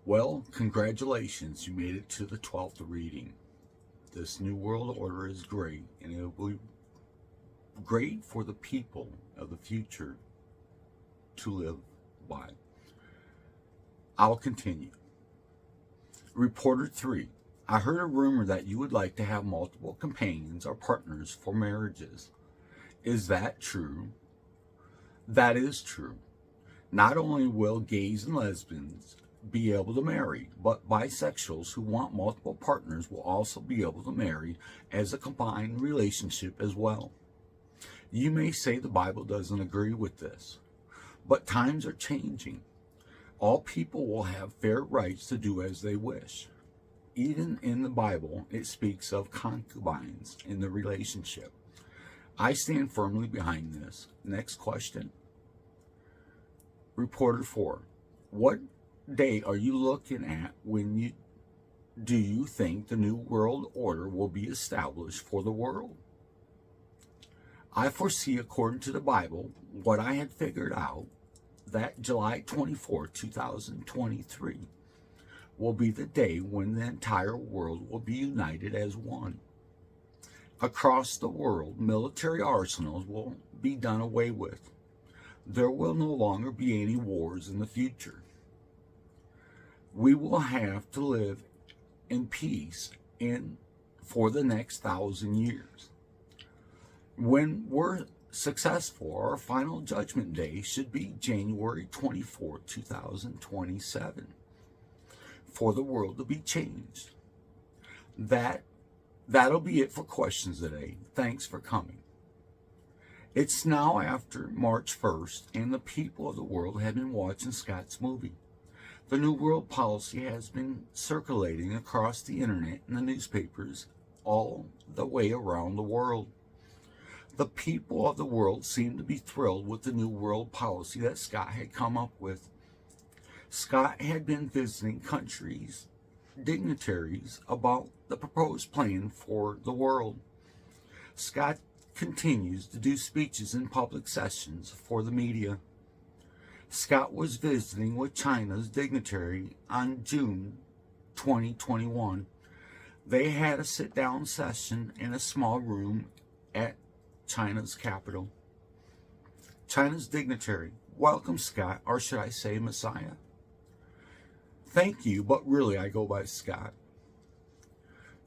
Well, congratulations, you made it to the 12th reading. This New World Order is great, and it will be great for the people of the future to live by. I'll continue. Reporter 3. I heard a rumor that you would like to have multiple companions or partners for marriages. Is that true? That is true. Not only will gays and lesbians be able to marry, but bisexuals who want multiple partners will also be able to marry as a combined relationship as well. You may say the Bible doesn't agree with this, but times are changing. All people will have fair rights to do as they wish. Even in the Bible, it speaks of concubines in the relationship. I stand firmly behind this. Next question. Reporter 4. What day are you looking at when do you think the New World Order will be established for the world? I foresee, according to the Bible, what I had figured out, that July 24, 2023 will be the day when the entire world will be united as one. Across the world, military arsenals will be done away with. There will no longer be any wars in the future. We will have to live in peace for the next 1,000 years. When we're successful, our final judgment day should be January 24, 2027, for the world to be changed. That'll be it for questions today. Thanks for coming. It's now after March 1st, and the people of the world have been watching Scott's movie. The New World Policy has been circulating across the internet and the newspapers all the way around the world. The people of the world seem to be thrilled with the New World Policy that Scott had come up with. Scott had been visiting countries, dignitaries, about the proposed plan for the world. Scott continues to do speeches in public sessions for the media. Scott was visiting with China's dignitary on June 2021. They had a sit-down session in a small room at China's capital. China's dignitary, welcome Scott, or should I say Messiah? Thank you, but really I go by Scott.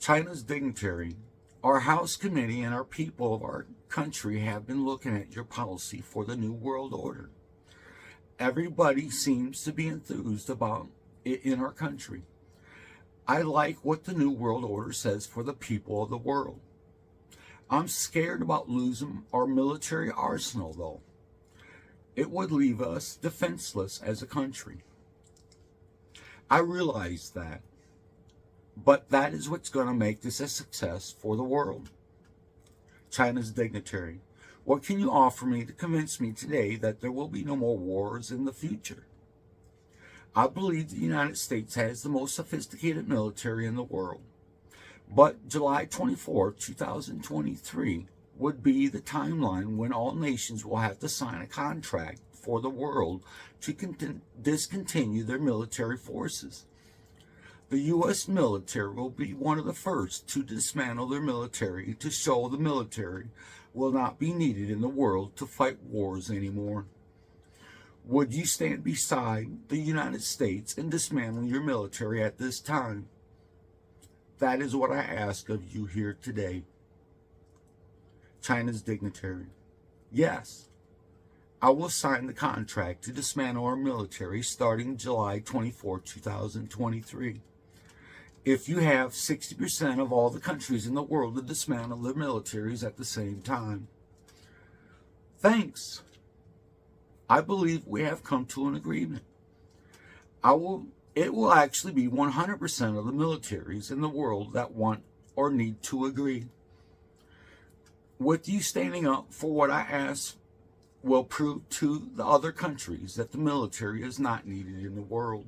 China's dignitary, our House Committee and our people of our country have been looking at your policy for the New World Order. Everybody seems to be enthused about it in our country. I like what the New World Order says for the people of the world. I'm scared about losing our military arsenal, though. It would leave us defenseless as a country. I realize that, but that is what's going to make this a success for the world. China's dignitary, what can you offer me to convince me today that there will be no more wars in the future? I believe the United States has the most sophisticated military in the world. But July 24, 2023 would be the timeline when all nations will have to sign a contract for the world to discontinue their military forces. The U.S. military will be one of the first to dismantle their military to show the military will not be needed in the world to fight wars anymore. Would you stand beside the United States and dismantle your military at this time? That is what I ask of you here today. China's dignitary, yes, I will sign the contract to dismantle our military starting July 24, 2023. If you have 60% of all the countries in the world to dismantle their militaries at the same time. Thanks. I believe we have come to an agreement. It will actually be 100% of the militaries in the world that want or need to agree. With you standing up for what I ask will prove to the other countries that the military is not needed in the world.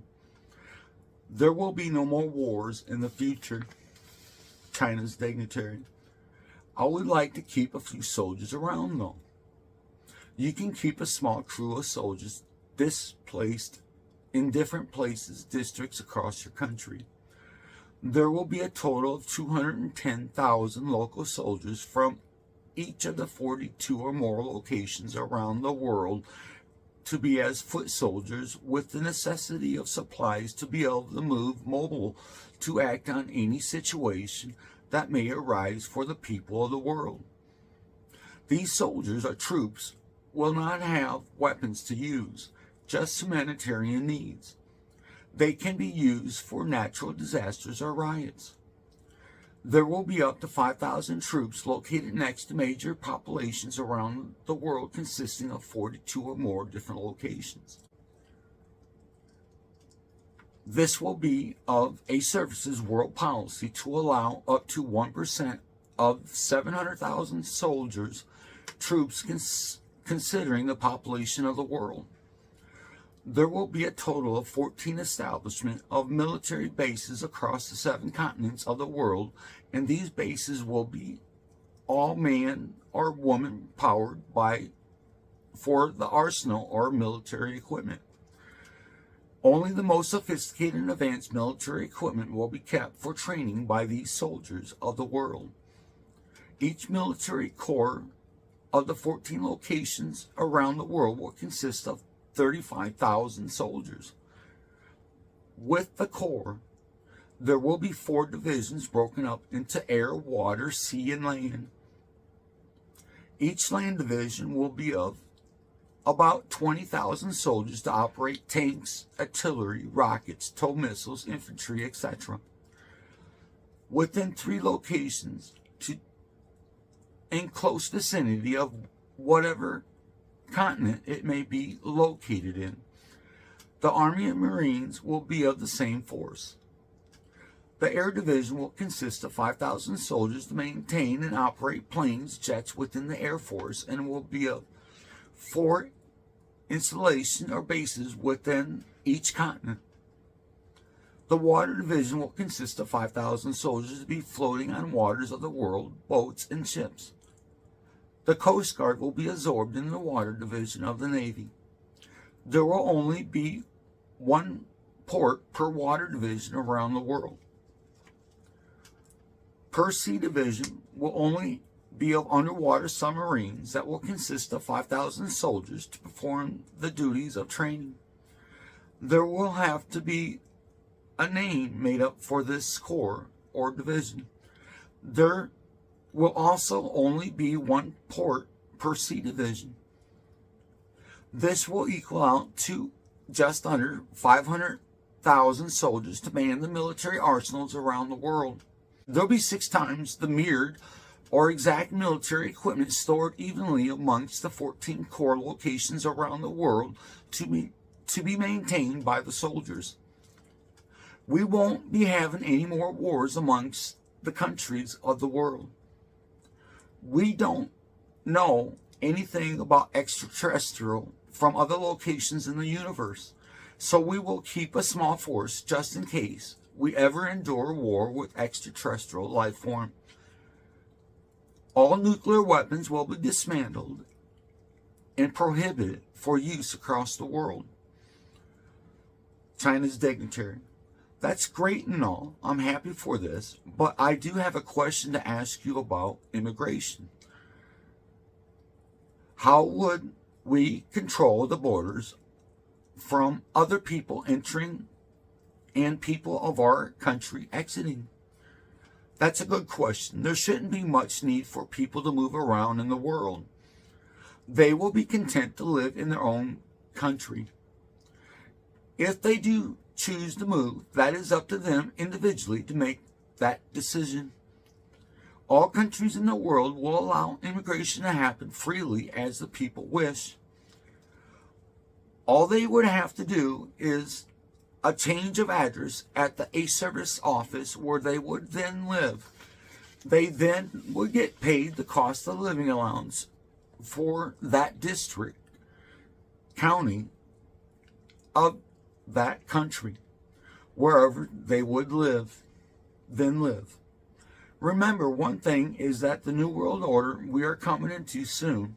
There will be no more wars in the future. China's dignitary, I would like to keep a few soldiers around though. You can keep a small crew of soldiers displaced in different places, districts across your country. There will be a total of 210,000 local soldiers from each of the 42 or more locations around the world to be as foot soldiers, with the necessity of supplies to be able to move mobile to act on any situation that may arise for the people of the world. These soldiers or troops will not have weapons to use, just humanitarian needs. They can be used for natural disasters or riots. There will be up to 5,000 troops located next to major populations around the world, consisting of 42 or more different locations. This will be of a services world policy to allow up to 1% of 700,000 soldiers, troops considering the population of the world. There will be a total of 14 establishment of military bases across the 7 continents of the world, and these bases will be all man or woman powered for the arsenal or military equipment. Only the most sophisticated and advanced military equipment will be kept for training by these soldiers of the world. Each military corps of the 14 locations around the world will consist of 35,000 soldiers. With the corps, there will be 4 divisions broken up into air, water, sea, and land. Each land division will be of about 20,000 soldiers to operate tanks, artillery, rockets, tow missiles, infantry, etc. Within 3 locations in close vicinity of whatever continent it may be located in. The Army and Marines will be of the same force. The Air Division will consist of 5,000 soldiers to maintain and operate planes, jets within the Air Force, and will be of 4 installations or bases within each continent. The Water Division will consist of 5,000 soldiers to be floating on waters of the world, boats and ships. The Coast Guard will be absorbed in the Water Division of the Navy. There will only be 1 port per Water Division around the world. Per Sea Division will only be of underwater submarines that will consist of 5,000 soldiers to perform the duties of training. There will have to be a name made up for this corps or division. There will also only be 1 port per Sea Division. This will equal out to just under 500,000 soldiers to man the military arsenals around the world. There'll be 6 times the mirrored or exact military equipment stored evenly amongst the 14 core locations around the world to be maintained by the soldiers. We won't be having any more wars amongst the countries of the world. We don't know anything about extraterrestrial from other locations in the universe, so we will keep a small force just in case we ever endure war with extraterrestrial life form. All nuclear weapons will be dismantled and prohibited for use across the world. China's dignitary. That's great and all. I'm happy for this, but I do have a question to ask you about immigration. How would we control the borders from other people entering and people of our country exiting? That's a good question. There shouldn't be much need for people to move around in the world. They will be content to live in their own country. If they do choose to move, that is up to them individually to make that decision. All countries in the world will allow immigration to happen freely as the people wish. All they would have to do is a change of address at the A-Service office where they would then live. They then would get paid the cost of living allowance for that district, county of that country, wherever they would live. Remember, one thing is that the New World Order we are coming into soon,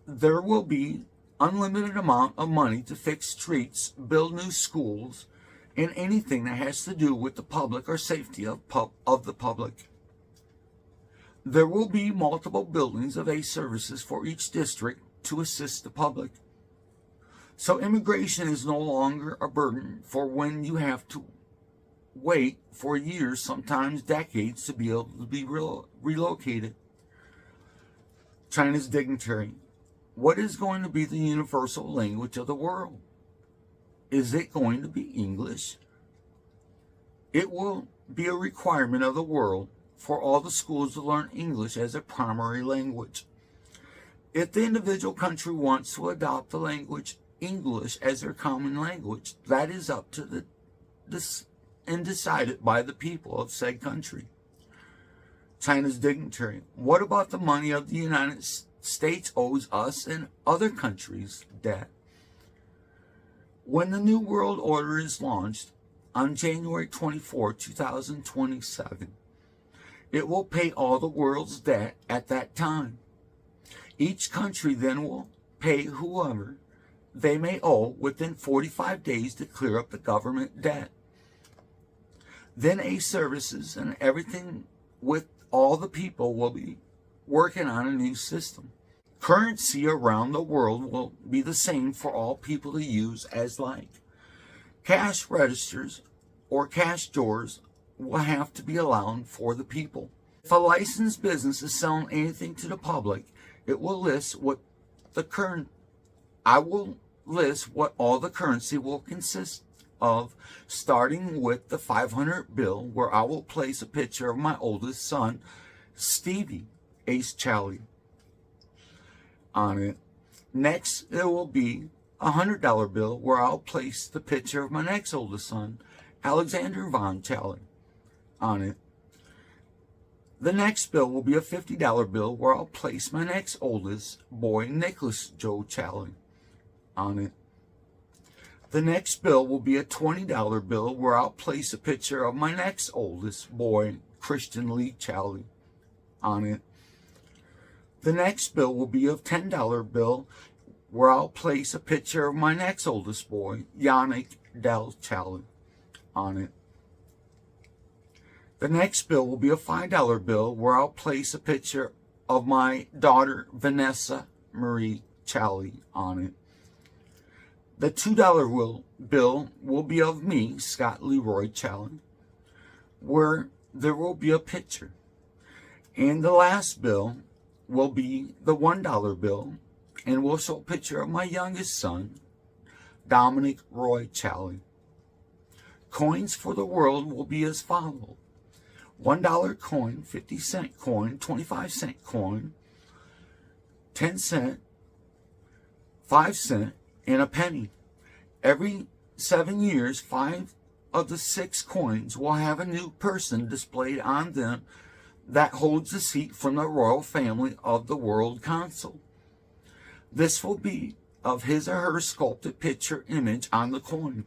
there will be unlimited amount of money to fix streets, build new schools, and anything that has to do with the public or safety of the public. There will be multiple buildings of ACE services for each district to assist the public. So immigration is no longer a burden for when you have to wait for years, sometimes decades, to be able to be relocated. China's dignitary. What is going to be the universal language of the world? Is it going to be English? It will be a requirement of the world for all the schools to learn English as a primary language. If the individual country wants to adopt the language English as their common language, that is up to and decided by the people of said country. China's dignitary. What about the money of the United States owes us and other countries' debt? When the New World Order is launched on January 24, 2027, it will pay all the world's debt at that time. Each country then will pay whoever they may owe within 45 days to clear up the government debt. Then ACE services and everything with all the people will be working on a new system. Currency around the world will be the same for all people to use as like. Cash registers or cash drawers will have to be allowed for the people. If a licensed business is selling anything to the public, it will list what all the currency will consist of, starting with the 500 bill, where I will place a picture of my oldest son, Stevie Ace Charlie, on it. Next, there will be a $100 bill, where I'll place the picture of my next oldest son, Alexander Von Charlie, on it. The next bill will be a $50 bill, where I'll place my next oldest boy, Nicholas Joe Charlie, on it. The next bill will be a $20 bill, where I'll place a picture of my next oldest boy, Christian Lee Charlie, on it. The next bill will be a $10 bill, where I'll place a picture of my next oldest boy, Yannick Del Charlie, on it. The next bill will be a $5 bill, where I'll place a picture of my daughter, Vanessa Marie Charlie, on it. The $2 bill will be of me, Scott Leroy Charlie, where there will be a picture. And the last bill will be the $1 bill, and will show a picture of my youngest son, Dominic Roy Charlie. Coins for the world will be as follows: $1 coin, 50-cent coin, 25-cent coin, 10-cent, 5-cent, and a penny. Every 7 years, 5 of the 6 coins will have a new person displayed on them that holds the seat from the royal family of the World Council. This will be of his or her sculpted picture image on the coin.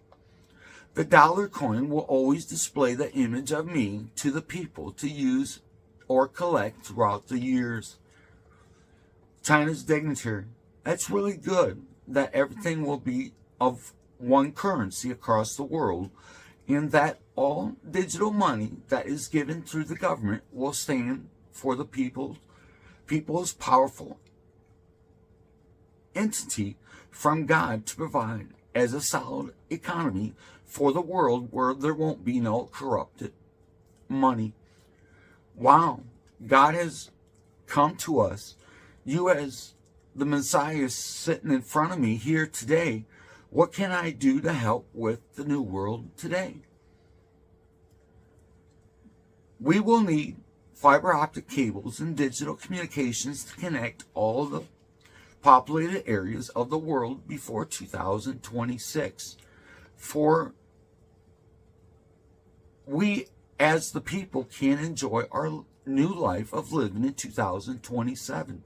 The dollar coin will always display the image of me to the people to use or collect throughout the years. China's dignitary. That's really good that everything will be of one currency across the world, and that all digital money that is given through the government will stand for the people's powerful entity from God to provide as a solid economy for the world, where there won't be no corrupted money. Wow, God has come to us. You as the Messiah is sitting in front of me here today. What can I do to help with the new world today? We will need fiber optic cables and digital communications to connect all the populated areas of the world before 2026. For we as the people can enjoy our new life of living in 2027.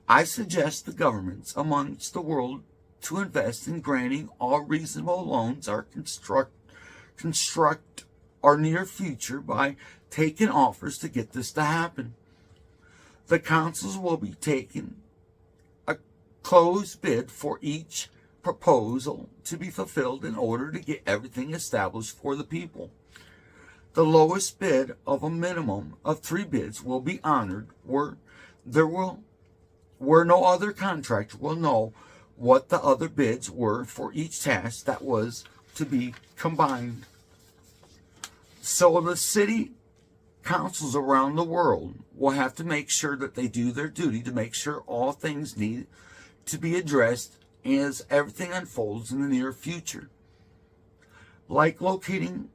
I suggest the governments amongst the world to invest in granting all reasonable loans or construct our near future by taking offers to get this to happen. The councils will be taking a closed bid for each proposal to be fulfilled in order to get everything established for the people. The lowest bid of a minimum of 3 bids will be honored where no other contractor will know what the other bids were for each task that was to be combined. So the city councils around the world will have to make sure that they do their duty to make sure all things need to be addressed as everything unfolds in the near future. Like locating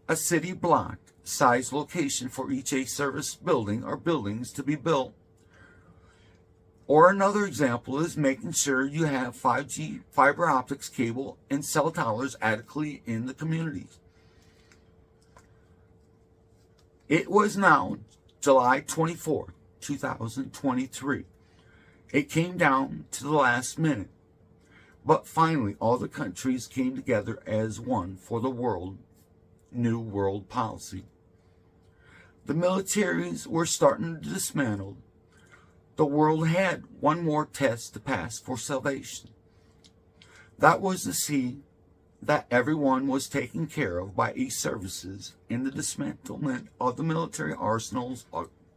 a city block size location for each A-service building or buildings to be built. Or another example is making sure you have 5G fiber optics cable and cell towers adequately in the communities. It was now July 24, 2023. It came down to the last minute, but finally all the countries came together as one for the new world policy. The militaries were starting to dismantle. The world had one more test to pass for salvation. That was to see that everyone was taken care of by e-services in the dismantlement of the military arsenals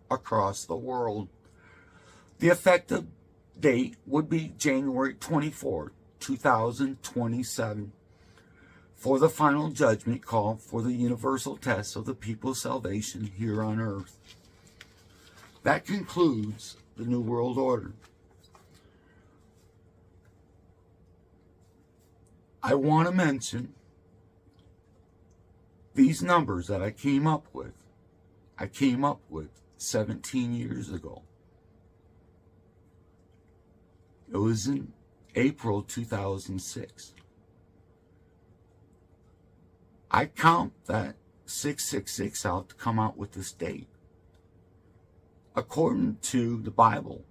across the world. The effective date would be January 24, 2027, for the final judgment call for the universal test of the people's salvation here on earth. That concludes the New World Order. I want to mention these numbers that I came up with 17 years ago. It was in April 2006. I count that 666 out to come out with this date. According to the Bible,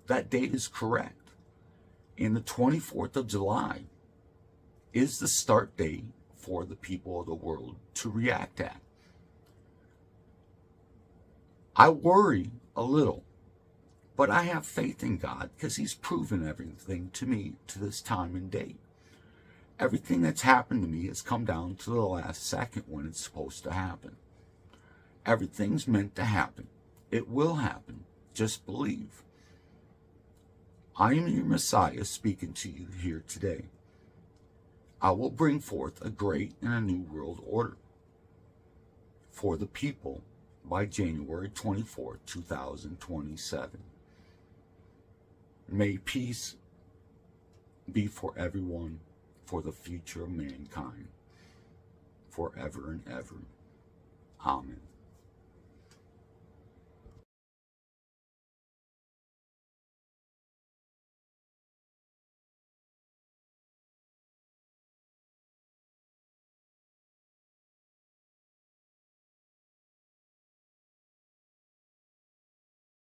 that date is correct. And the 24th of July is the start date for the people of the world to react at. I worry a little, but I have faith in God because He's proven everything to me to this time and date. Everything that's happened to me has come down to the last second when it's supposed to happen. Everything's meant to happen. It will happen. Just believe. I am your Messiah speaking to you here today. I will bring forth a great and a new world order for the people by January 24, 2027. May peace be for everyone, for the future of mankind, forever and ever. Amen.